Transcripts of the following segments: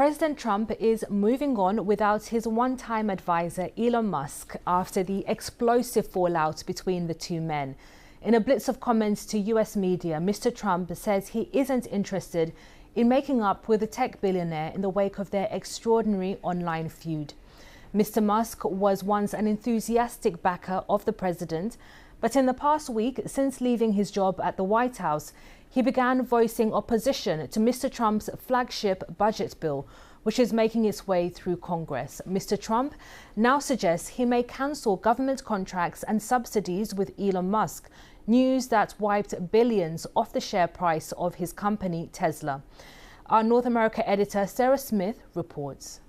President Trump is moving on without his one-time advisor Elon Musk after the explosive fallout between the two men. In a blitz of comments to US media, Mr. Trump says he isn't interested in making up with the tech billionaire in the wake of their extraordinary online feud. Mr. Musk was once an enthusiastic backer of the president, but in the past week, since leaving his job at the White House, he began voicing opposition to Mr. Trump's flagship budget bill, which is making its way through Congress. Mr. Trump now suggests he may cancel government contracts and subsidies with Elon Musk, news that wiped billions off the share price of his company, Tesla. Our North America editor, Sarah Smith, reports.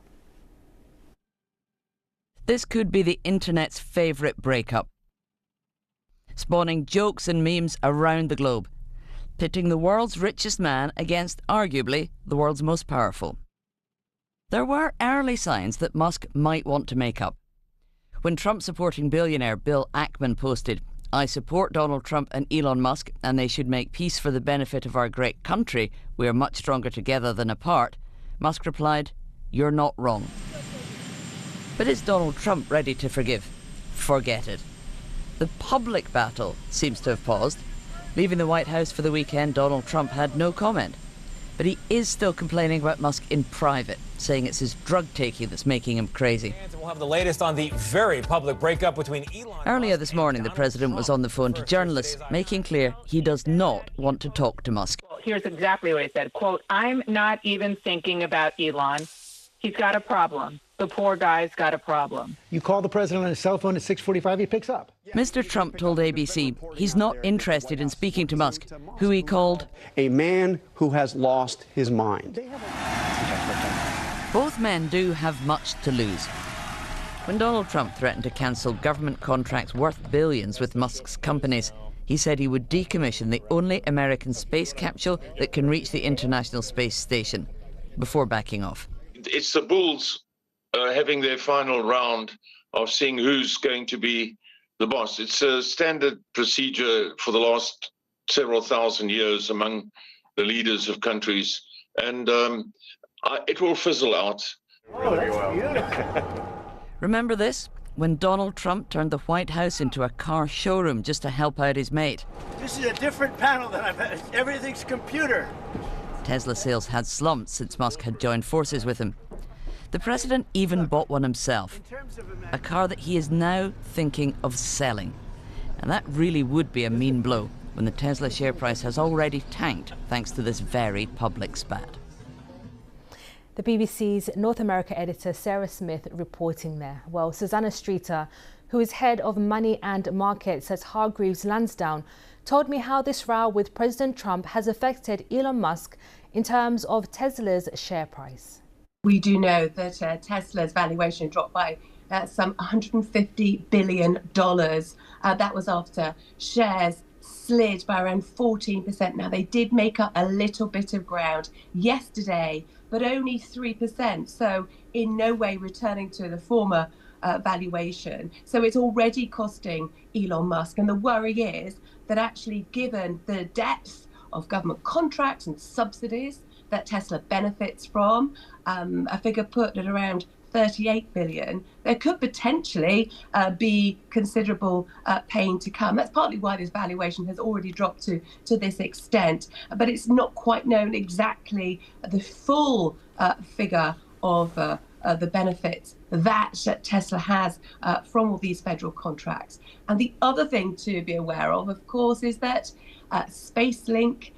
This could be the internet's favourite breakup, spawning jokes and memes around the globe, pitting the world's richest man against, arguably, the world's most powerful. There were early signs that Musk might want to make up. When Trump-supporting billionaire Bill Ackman posted, "I support Donald Trump and Elon Musk, and they should make peace for the benefit of our great country. We are much stronger together than apart," Musk replied, "You're not wrong." But is Donald Trump ready to forgive? Forget it. The public battle seems to have paused. Leaving the White House for the weekend, Donald Trump had no comment. But he is still complaining about Musk in private, saying it's his drug-taking that's making him crazy. We'll have the latest on the very public breakup between Elon Earlier this morning, the president was on the phone to journalists, making clear he does not want to talk to Musk. Well, here's exactly what he said, quote, "I'm not even thinking about Elon. He's got a problem. The poor guy's got a problem." You call the president on his cell phone at 6:45, he picks up. Mr. Trump told ABC he's not interested in speaking to Musk, who he called a man who has lost his mind. Both men do have much to lose. When Donald Trump threatened to cancel government contracts worth billions with Musk's companies, he said he would decommission the only American space capsule that can reach the International Space Station, before backing off. It's the bulls having their final round of seeing who's going to be the boss. It's a standard procedure for the last several thousand years among the leaders of countries, and it will fizzle out. Remember this? When Donald Trump turned the White House into a car showroom just to help out his mate. This is a different panel than I've had. Everything's computer. Tesla sales had slumped since Musk had joined forces with him. The president even bought one himself, a car that he is now thinking of selling. And that really would be a mean blow when the Tesla share price has already tanked thanks to this very public spat. The BBC's North America editor Sarah Smith reporting there. Well, Susanna Streeter, who is head of money and markets at Hargreaves Lansdown, told me how this row with President Trump has affected Elon Musk in terms of Tesla's share price. We do know that Tesla's valuation dropped by some $150 billion. That was after shares slid by around 14%. Now, they did make up a little bit of ground yesterday, but only 3%. So in no way returning to the former valuation. So it's already costing Elon Musk. And the worry is that actually, given the depth of government contracts and subsidies that Tesla benefits from, a figure put at around 38 billion, there could potentially be considerable pain to come. That's partly why this valuation has already dropped to this extent, but it's not quite known exactly the full figure of the benefits that Tesla has from all these federal contracts. And the other thing to be aware of course, is that SpaceLink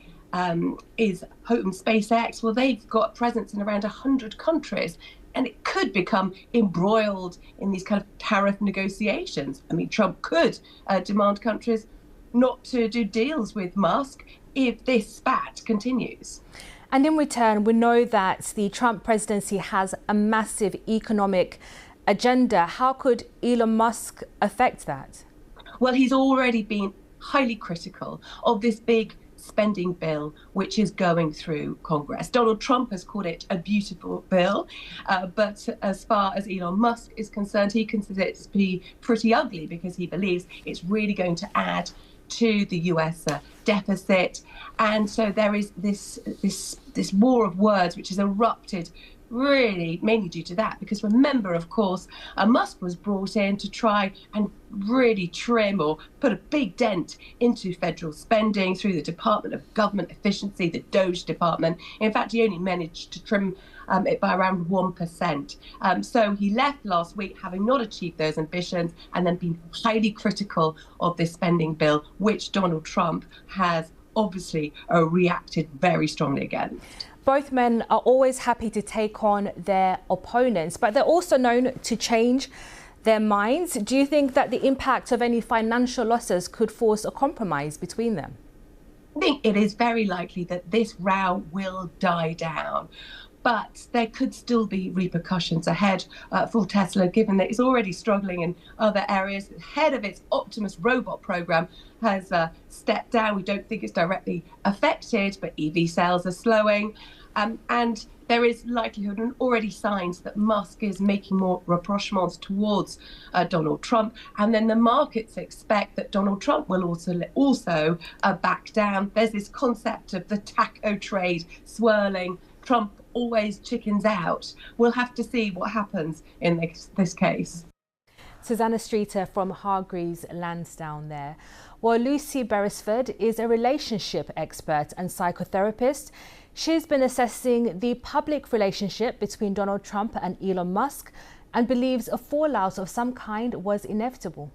is home SpaceX. Well, they've got a presence in around 100 countries, and it could become embroiled in these kind of tariff negotiations. I mean, Trump could demand countries not to do deals with Musk if this spat continues. And in return, we know that the Trump presidency has a massive economic agenda. How could Elon Musk affect that? Well, he's already been highly critical of this big spending bill which is going through Congress. Donald Trump has called it a beautiful bill, but as far as Elon Musk is concerned, he considers it to be pretty ugly because he believes it's really going to add to the US deficit. And so there is this war of words which has erupted really mainly due to that, because remember, of course, Musk was brought in to try and really trim or put a big dent into federal spending through the Department of Government Efficiency, the Doge department. In fact, he only managed to trim it by around 1%. So he left last week having not achieved those ambitions and then been highly critical of this spending bill, which Donald Trump has obviously reacted very strongly against. Both men are always happy to take on their opponents, but they're also known to change their minds. Do you think that the impact of any financial losses could force a compromise between them? I think it is very likely that this row will die down, but there could still be repercussions ahead for Tesla, given that it's already struggling in other areas. The head of its Optimus robot program has stepped down. We don't think it's directly affected, but EV sales are slowing. And there is likelihood and already signs that Musk is making more rapprochements towards Donald Trump. And then the markets expect that Donald Trump will also back down. There's this concept of the taco trade swirling. Trump always chickens out. We'll have to see what happens in this case. Susanna Streeter from Hargreaves Lansdowne there. Well, Lucy Beresford is a relationship expert and psychotherapist. She's been assessing the public relationship between Donald Trump and Elon Musk and believes a fallout of some kind was inevitable.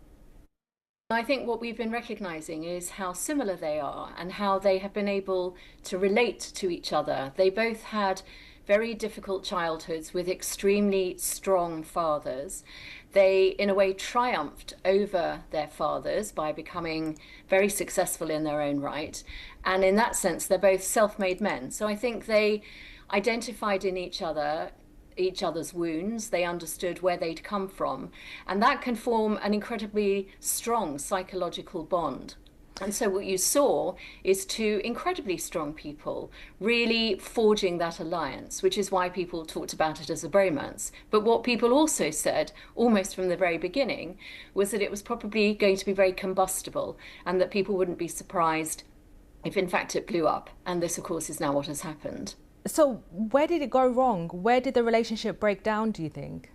I think what we've been recognising is how similar they are and how they have been able to relate to each other. They both had very difficult childhoods with extremely strong fathers. They, in a way, triumphed over their fathers by becoming very successful in their own right. And in that sense, they're both self-made men. So I think they identified in each other's wounds. They understood where they'd come from. And that can form an incredibly strong psychological bond. And so what you saw is two incredibly strong people really forging that alliance, which is why people talked about it as a bromance. But what people also said, almost from the very beginning, was that it was probably going to be very combustible and that people wouldn't be surprised if in fact it blew up. And this, of course, is now what has happened. So where did it go wrong? Where did the relationship break down, do you think?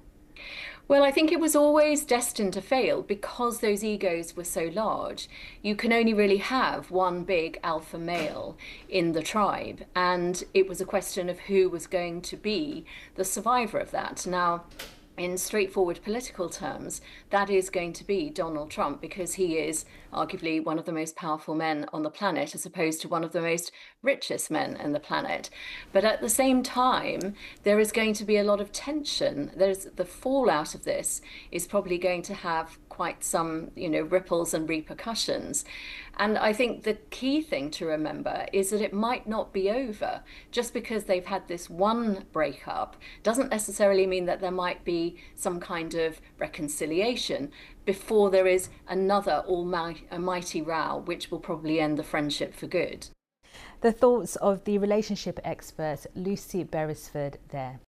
Well, I think it was always destined to fail because those egos were so large. You can only really have one big alpha male in the tribe, and it was a question of who was going to be the survivor of that. Now, in straightforward political terms, that is going to be Donald Trump, because he is arguably one of the most powerful men on the planet, as opposed to one of the most richest men on the planet. But at the same time, there is going to be a lot of tension. The fallout of this is probably going to have quite some, ripples and repercussions. And I think the key thing to remember is that it might not be over. Just because they've had this one breakup doesn't necessarily mean that there might be some kind of reconciliation before there is another almighty row, which will probably end the friendship for good. The thoughts of the relationship expert Lucy Beresford there.